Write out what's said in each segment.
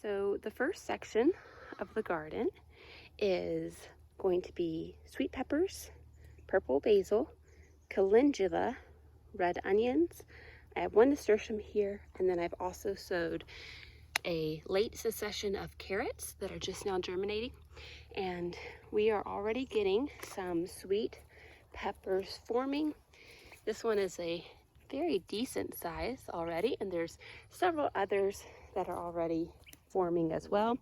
So the first section of the garden is going to be sweet peppers, purple basil, calendula, red onions. I have one nasturtium here, and then I've also sowed a late succession of carrots that are just now germinating. And we are already getting some sweet peppers forming. This one is a very decent size already, and there's several others that are already forming as well.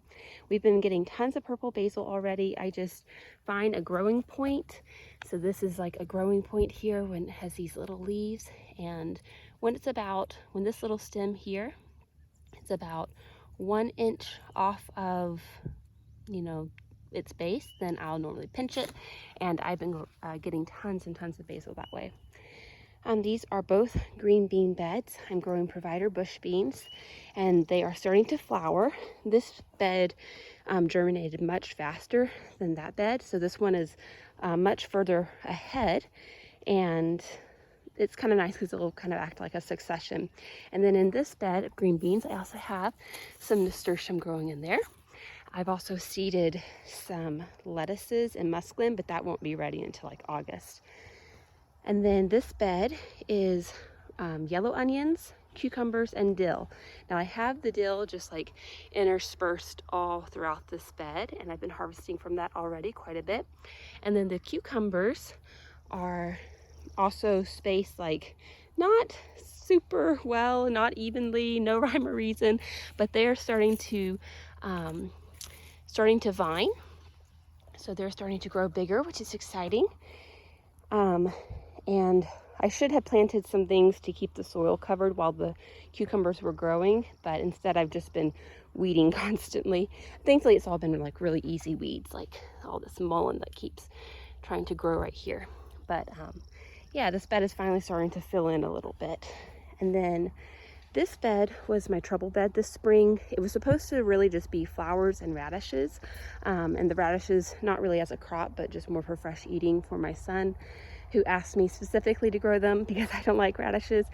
We've been getting tons of purple basil already. I just find a growing point. So this is like a growing point here when it has these little leaves, and when this little stem here, it's about 1 inch off of, its base, then I'll normally pinch it, and I've been getting tons and tons of basil that way. These are both green bean beds. I'm growing Provider bush beans, and they are starting to flower. This bed germinated much faster than that bed, so this one is much further ahead, and it's kind of nice because it'll kind of act like a succession. And then in this bed of green beans, I also have some nasturtium growing in there. I've also seeded some lettuces and musclin, but that won't be ready until like August. And then this bed is yellow onions, cucumbers, and dill. Now I have the dill just like interspersed all throughout this bed, and I've been harvesting from that already quite a bit. And then the cucumbers are also spaced like not super well, not evenly, no rhyme or reason, but they're starting to vine. So they're starting to grow bigger, which is exciting. And I should have planted some things to keep the soil covered while the cucumbers were growing, but instead I've just been weeding constantly. Thankfully, it's all been like really easy weeds, like all this mullein that keeps trying to grow right here. But yeah, this bed is finally starting to fill in a little bit. And then this bed was my trouble bed this spring. It was supposed to really just be flowers and radishes, and the radishes not really as a crop, but just more for fresh eating for my son, who asked me specifically to grow them because I don't like radishes,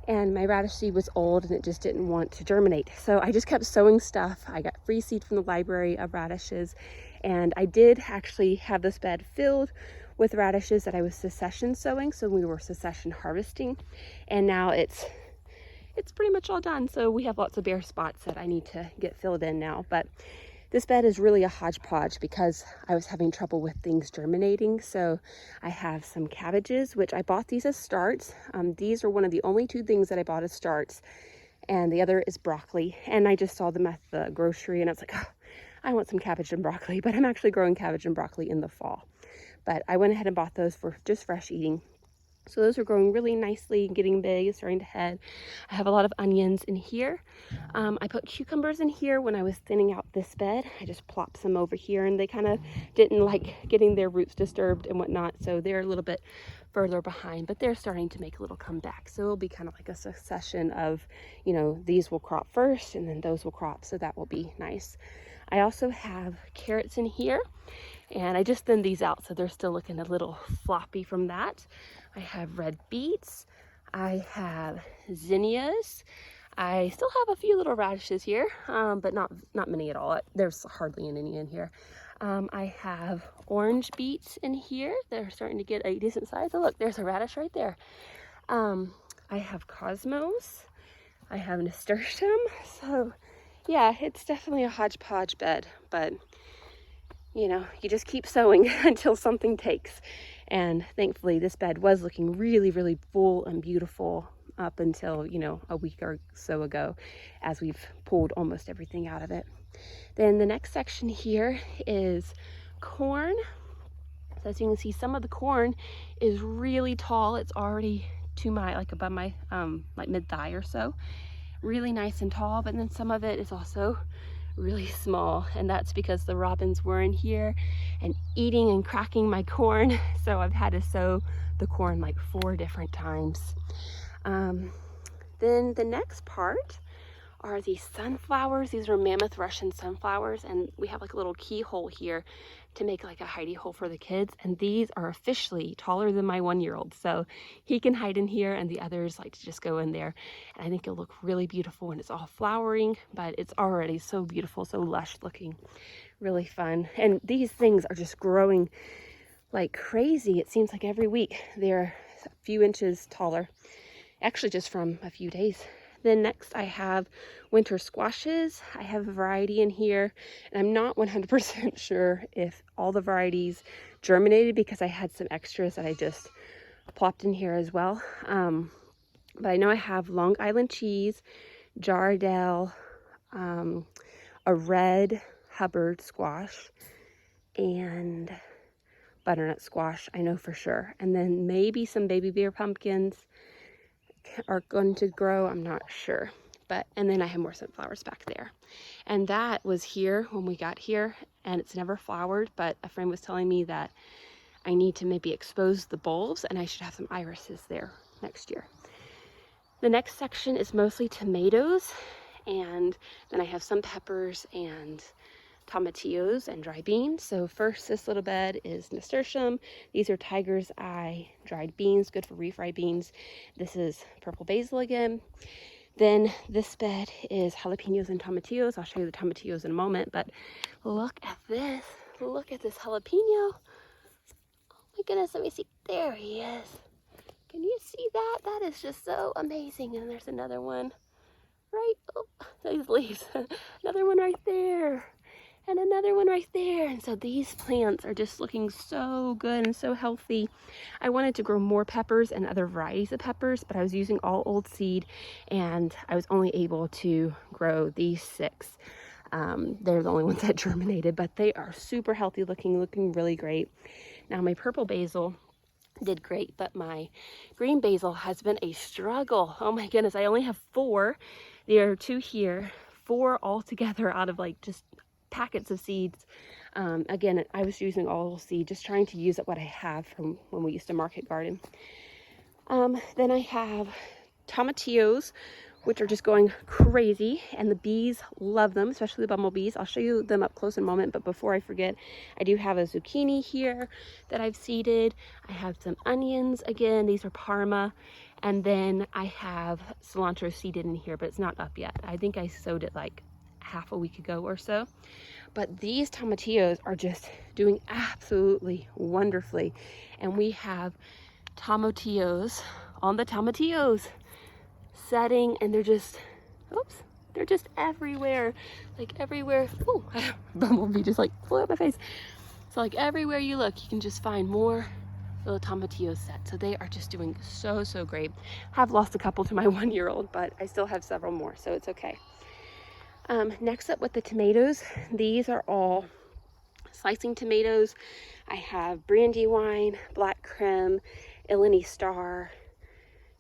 and my radish seed was old and it just didn't want to germinate. So I just kept sowing stuff. I got free seed from the library of radishes, and I did actually have this bed filled with radishes that I was succession sowing, so we were succession harvesting, and now it's pretty much all done. So we have lots of bare spots that I need to get filled in now, but this bed is really a hodgepodge because I was having trouble with things germinating. So I have some cabbages, which I bought these as starts. These are one of the only 2 things that I bought as starts, and the other is broccoli. And I just saw them at the grocery, and I was like, oh, I want some cabbage and broccoli, but I'm actually growing cabbage and broccoli in the fall. But I went ahead and bought those for just fresh eating. So those are growing really nicely, getting big, starting to head. I have a lot of onions in here. I put cucumbers in here when I was thinning out this bed. I just plopped some over here, and they kind of didn't like getting their roots disturbed and whatnot. So they're a little bit further behind, but they're starting to make a little comeback. So it'll be kind of like a succession of, these will crop first and then those will crop. So that will be nice. I also have carrots in here, and I just thinned these out, so they're still looking a little floppy from that. I have red beets. I have zinnias. I still have a few little radishes here, but not many at all. There's hardly any in here. I have orange beets in here. They're starting to get a decent size. Oh, look, there's a radish right there. I have cosmos. I have nasturtium. So yeah, it's definitely a hodgepodge bed, but you just keep sowing until something takes. And thankfully this bed was looking really, really full and beautiful up until, a week or so ago, as we've pulled almost everything out of it. Then the next section here is corn. So as you can see, some of the corn is really tall. It's already to above my mid-thigh or so. Really nice and tall, but then some of it is also really small, and that's because the robins were in here and eating and cracking my corn. So I've had to sow the corn like 4 different times. Then the next part are these sunflowers. These are mammoth Russian sunflowers, and we have like a little keyhole here to make like a hidey hole for the kids. And these are officially taller than my 1-year-old, so he can hide in here, and the others like to just go in there. And I think it'll look really beautiful when it's all flowering, but it's already so beautiful, so lush looking, really fun. And these things are just growing like crazy. It seems like every week they're a few inches taller, actually just from a few days. Then next I have winter squashes. I have a variety in here, and I'm not 100% sure if all the varieties germinated because I had some extras that I just plopped in here as well. But I know I have Long Island cheese, Jardel, a red Hubbard squash, and butternut squash, I know for sure. And then maybe some baby bear pumpkins are going to grow, I'm not sure. But, and then I have more sunflowers back there. And that was here when we got here, and it's never flowered, but a friend was telling me that I need to maybe expose the bulbs, and I should have some irises there next year. The next section is mostly tomatoes, and then I have some peppers and tomatillos and dry beans. So first, this little bed is nasturtium. These are tiger's eye dried beans, good for refried beans. This is purple basil again. Then this bed is jalapenos and tomatillos. I'll show you the tomatillos in a moment, but look at this. Look at this jalapeno. Oh my goodness, let me see. There he is. Can you see that? That is just so amazing. And there's another one right, oh, these leaves. Another one right there. And another one right there. And so these plants are just looking so good and so healthy. I wanted to grow more peppers and other varieties of peppers, but I was using all old seed, and I was only able to grow these 6. They're the only ones that germinated, but they are super healthy looking really great. Now my purple basil did great, but my green basil has been a struggle. Oh my goodness, I only have 4. There are 2 here, 4 altogether out of like just packets of seeds. Again, I was using all seed, just trying to use up what I have from when we used to market garden. Then I have tomatillos, which are just going crazy, and the bees love them, especially the bumblebees. I'll show you them up close in a moment, but before I forget, I do have a zucchini here that I've seeded. I have some onions, again, these are Parma, and then I have cilantro seeded in here, but it's not up yet. I think I sowed it like half a week ago or so. But these tomatillos are just doing absolutely wonderfully. And we have tomatillos on the tomatillos setting, and they're just, oops, they're just everywhere. Like everywhere. Oh, bumblebee just like flew up my face. So like everywhere you look, you can just find more little tomatillos set. So they are just doing so great. I've lost a couple to my 1-year-old, but I still have several more, so it's okay. Next up with the tomatoes, these are all slicing tomatoes. I have Brandywine, Black Creme, Illini Star,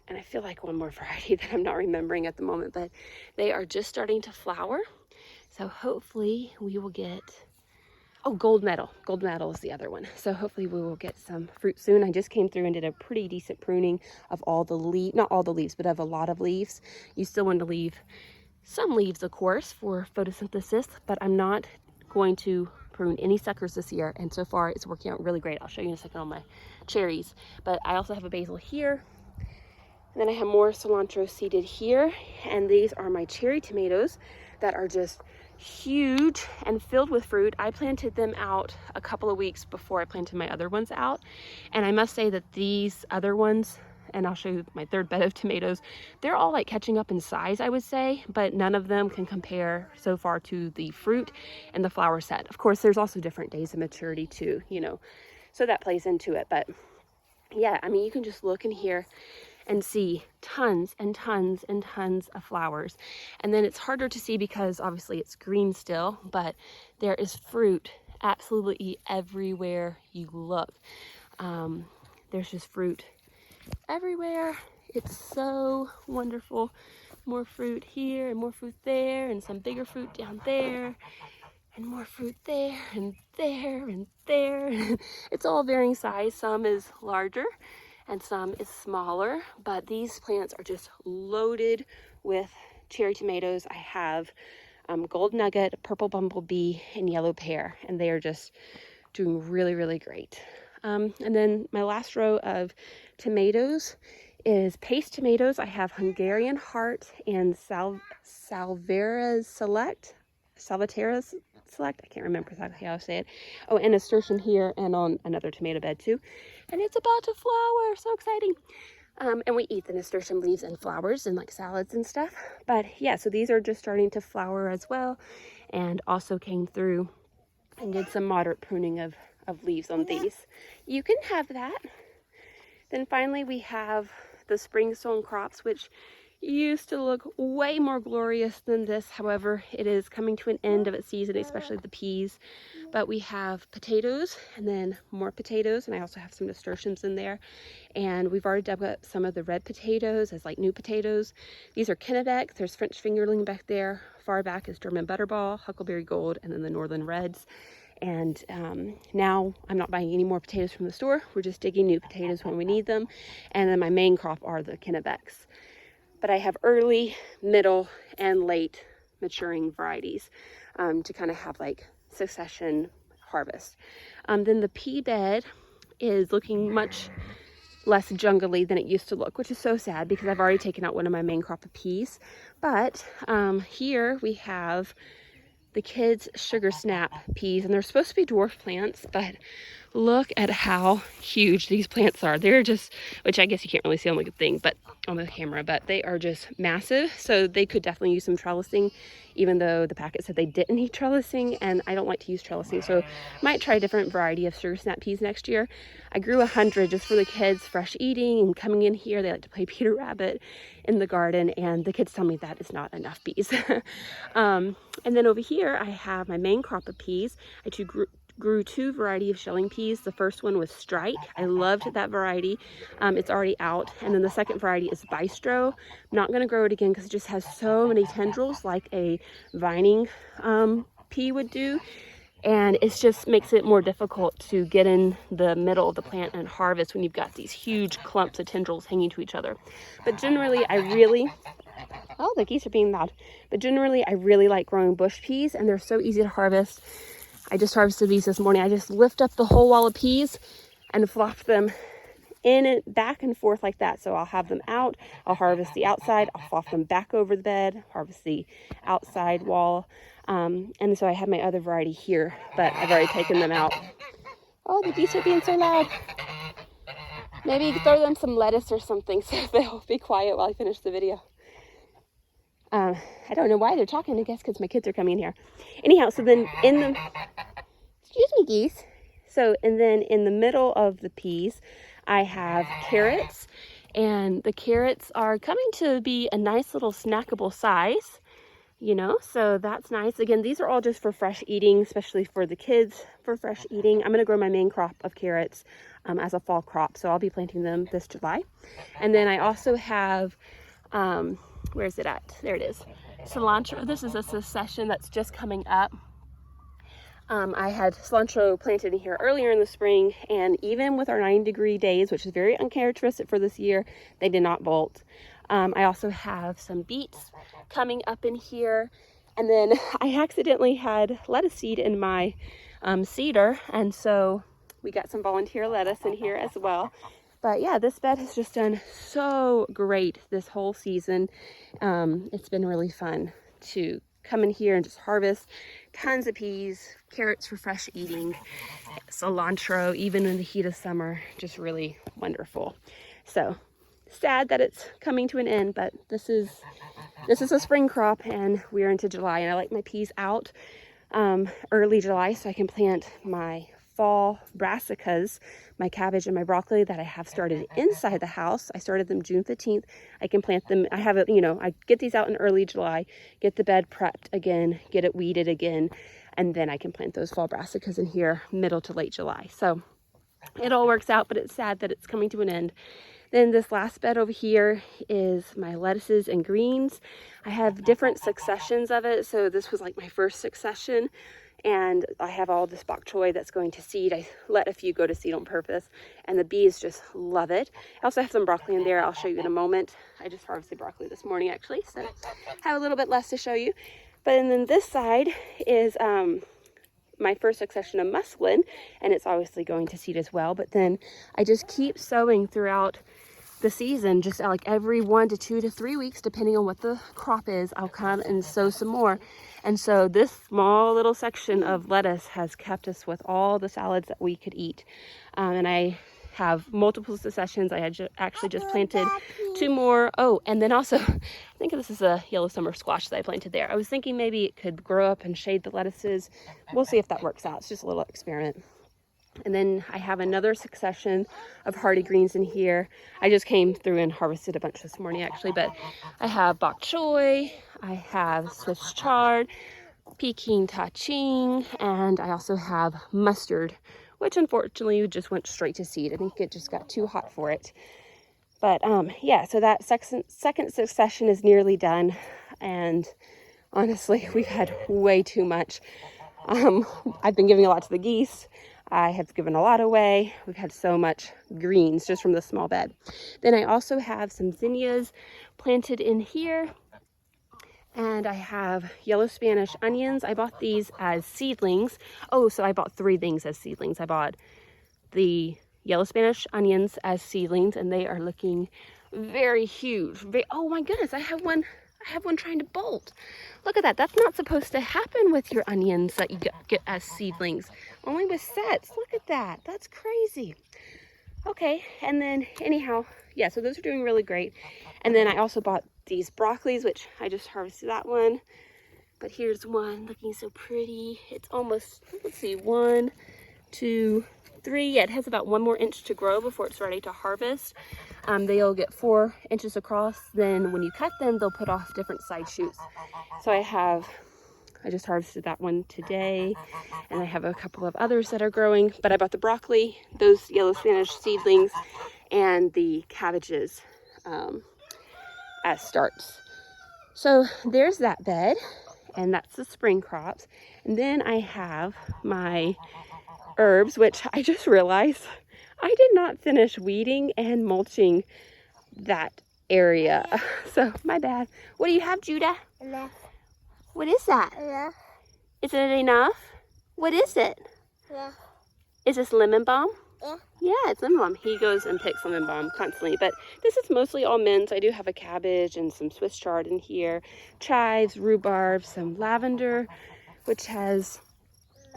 and I feel like one more variety that I'm not remembering at the moment, but they are just starting to flower. So hopefully we will get, oh, Gold Medal. Gold Medal is the other one. So hopefully we will get some fruit soon. I just came through and did a pretty decent pruning of all the leaves, not all the leaves, but of a lot of leaves. You still want to leave some leaves, of course, for photosynthesis, but I'm not going to prune any suckers this year, and so far it's working out really great. I'll show you in a second on my cherries. But I also have a basil here, and then I have more cilantro seeded here, and these are my cherry tomatoes that are just huge and filled with fruit. I planted them out a couple of weeks before I planted my other ones out, and I must say that these other ones, and I'll show you my 3rd bed of tomatoes, they're all like catching up in size, I would say, but none of them can compare so far to the fruit and the flower set. Of course, there's also different days of maturity too, you know, so that plays into it. But yeah, I mean, you can just look in here and see tons and tons and tons of flowers. And then it's harder to see because obviously it's green still, but there is fruit absolutely everywhere you look. There's just fruit everywhere. It's so wonderful. More fruit here and more fruit there, and some bigger fruit down there, and more fruit there and there and there. It's all varying size. Some is larger and some is smaller, but these plants are just loaded with cherry tomatoes, I have gold nugget, purple bumblebee, and yellow pear, and they are just doing really, really great. And then my last row of tomatoes is paste tomatoes. I have Hungarian Heart and Salvatera's Select. I can't remember exactly how I say it. Oh, and nasturtium here and on another tomato bed too. And it's about to flower. So exciting. And we eat the nasturtium leaves and flowers and like salads and stuff. But yeah, so these are just starting to flower as well. And also came through and did some moderate pruning of leaves on these. You can have that. Then finally we have the spring sown crops, which used to look way more glorious than this. However, it is coming to an end of its season, especially the peas. But we have potatoes and then more potatoes, and I also have some nasturtiums in there. And we've already dug up some of the red potatoes as like new potatoes. These are Kennebec. There's French fingerling back there. Far back is German butterball, Huckleberry Gold, and then the Northern Reds. And now I'm not buying any more potatoes from the store. We're just digging new potatoes when we need them. And then my main crop are the Kennebecs. But I have early, middle, and late maturing varieties to kind of have like succession harvest. Then the pea bed is looking much less jungly than it used to look, which is so sad because I've already taken out one of my main crop of peas. But here we have the kids' sugar snap peas, and they're supposed to be dwarf plants, but look at how huge these plants are. They're just, which I guess you can't really see on the thing, but on the camera, but they are just massive. So they could definitely use some trellising, even though the packet said they didn't need trellising, and I don't like to use trellising. So I might try a different variety of sugar snap peas next year. I grew 100 just for the kids, fresh eating and coming in here. They like to play Peter Rabbit in the garden, and the kids tell me that is not enough peas. And then over here, I have my main crop of peas. I grew two variety of shelling peas. The first one was Strike. I loved that variety. It's already out. And then the second variety is Bistro. I'm not going to grow it again because it just has so many tendrils like a vining pea would do. And it just makes it more difficult to get in the middle of the plant and harvest when you've got these huge clumps of tendrils hanging to each other. But generally, oh, the geese are being loud. But generally, I really like growing bush peas, and they're so easy to harvest. I just harvested these this morning. I just lift up the whole wall of peas and flop them in it back and forth like that. So I'll have them out, I'll harvest the outside, I'll flop them back over the bed, harvest the outside wall. And so I have my other variety here, but I've already taken them out. Oh, the geese are being so loud. Maybe throw them some lettuce or something so they'll be quiet while I finish the video. I don't know why they're talking, I guess because my kids are coming in here. Anyhow, so then excuse me, geese. So, and then in the middle of the peas, I have carrots, and the carrots are coming to be a nice little snackable size, you know, so that's nice. Again, these are all just for fresh eating, especially for the kids for fresh eating. I'm going to grow my main crop of carrots as a fall crop, so I'll be planting them this July. And then I also have, where's it at? There it is. Cilantro. This is a succession that's just coming up. I had cilantro planted in here earlier in the spring, and even with our 90-degree days, which is very uncharacteristic for this year, they did not bolt. I also have some beets coming up in here, and then I accidentally had lettuce seed in my cedar, and so we got some volunteer lettuce in here as well. But yeah, this bed has just done so great this whole season. It's been really fun to come in here and just harvest tons of peas, carrots for fresh eating, cilantro, even in the heat of summer, just really wonderful. So sad that it's coming to an end, but this is a spring crop and we're into July, and I like my peas out early July so I can plant my fall brassicas, my cabbage and my broccoli that I have started inside the house. I started them June 15th. I can plant them. I have it, you know, I get these out in early July, get the bed prepped again, get it weeded again, and then I can plant those fall brassicas in here middle to late July. So it all works out, but it's sad that it's coming to an end. Then this last bed over here is my lettuces and greens. I have different successions of it. So this was like my first succession. And I have all this bok choy that's going to seed. I let a few go to seed on purpose, and the bees just love it. I also have some broccoli in there. I'll show you in a moment. I just harvested broccoli this morning, actually, so I have a little bit less to show you. But and then this side is my first succession of muslin, and it's obviously going to seed as well. But then I just keep sowing throughout the season, just like every 1 to 2 to 3 weeks, depending on what the crop is, I'll come and sow some more. And so this small little section of lettuce has kept us with all the salads that we could eat. And I have multiple successions. I had actually just planted 2 more. Oh, and then also, I think this is a yellow summer squash that I planted there. I was thinking maybe it could grow up and shade the lettuces. We'll see if that works out. It's just a little experiment. And then I have another succession of hardy greens in here. I just came through and harvested a bunch this morning, actually, but I have bok choy, I have Swiss chard, Peking ta-ching, and I also have mustard, which unfortunately just went straight to seed. I think it just got too hot for it. But yeah, so that second succession is nearly done, and honestly, we've had way too much. I've been giving a lot to the geese. I have given a lot away. We've had so much greens just from the small bed. Then I also have some zinnias planted in here. And I have yellow Spanish onions. I bought these as seedlings. Oh, so I bought 3 things as seedlings. I bought the yellow Spanish onions as seedlings, and they are looking very huge. Oh my goodness, I have one trying to bolt. Look at that. That's not supposed to happen with your onions that you get as seedlings. Only with sets. Look at that. That's crazy. Okay, and then anyhow, yeah, so those are doing really great. And then I also bought these broccolis, which I just harvested that one. But here's one looking so pretty. It's almost, let's see, 1, 2, 3. Yeah, it has about 1 more inch to grow before it's ready to harvest. They'll get 4 inches across. Then when you cut them, they'll put off different side shoots. So I just harvested that one today, and I have a couple of others that are growing. But I bought the broccoli, those yellow Spanish seedlings, and the cabbages as starts. So there's that bed, and that's the spring crops. And then I have my herbs, which I just realized I did not finish weeding and mulching that area. So my bad. What do you have, Judah? Enough. What is that? Enough. Is it enough? What is it? Yeah. Is this lemon balm? Yeah. Yeah, it's lemon balm. He goes and picks lemon balm constantly, but this is mostly all mints. I do have a cabbage and some Swiss chard in here, chives, rhubarb, some lavender, which has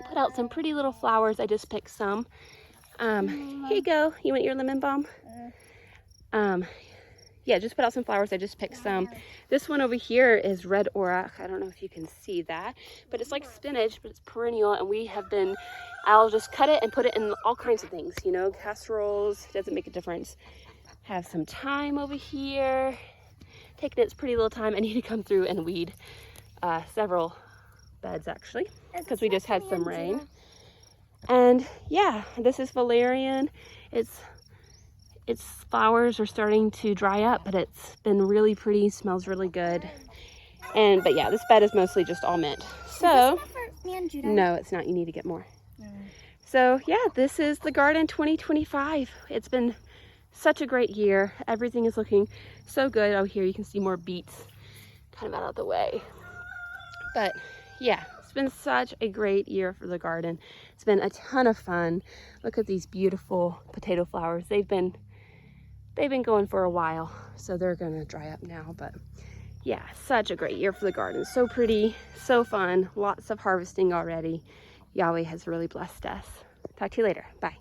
put out some pretty little flowers. I just picked some. Here you go. You want your lemon balm? Yeah, just put out some flowers. I just picked some. This one over here is red auroch. I don't know if you can see that, but it's like spinach, but it's perennial. And I'll just cut it and put it in all kinds of things, you know, casseroles. Doesn't make a difference. Have some thyme over here. Taking its pretty little time. I need to come through and weed several beds actually, because we just had some rain. And yeah, this is valerian. Its flowers are starting to dry up, but it's been really pretty, smells really good. But yeah, this bed is mostly just all mint. So, no, it's not. You need to get more. So yeah, this is the garden 2025. It's been such a great year. Everything is looking so good. Oh, here you can see more beets kind of out of the way. But yeah, it's been such a great year for the garden. It's been a ton of fun. Look at these beautiful potato flowers. They've been going for a while, so they're gonna dry up now. But yeah, such a great year for the garden. So pretty, so fun, lots of harvesting already. Yahweh has really blessed us. Talk to you later. Bye.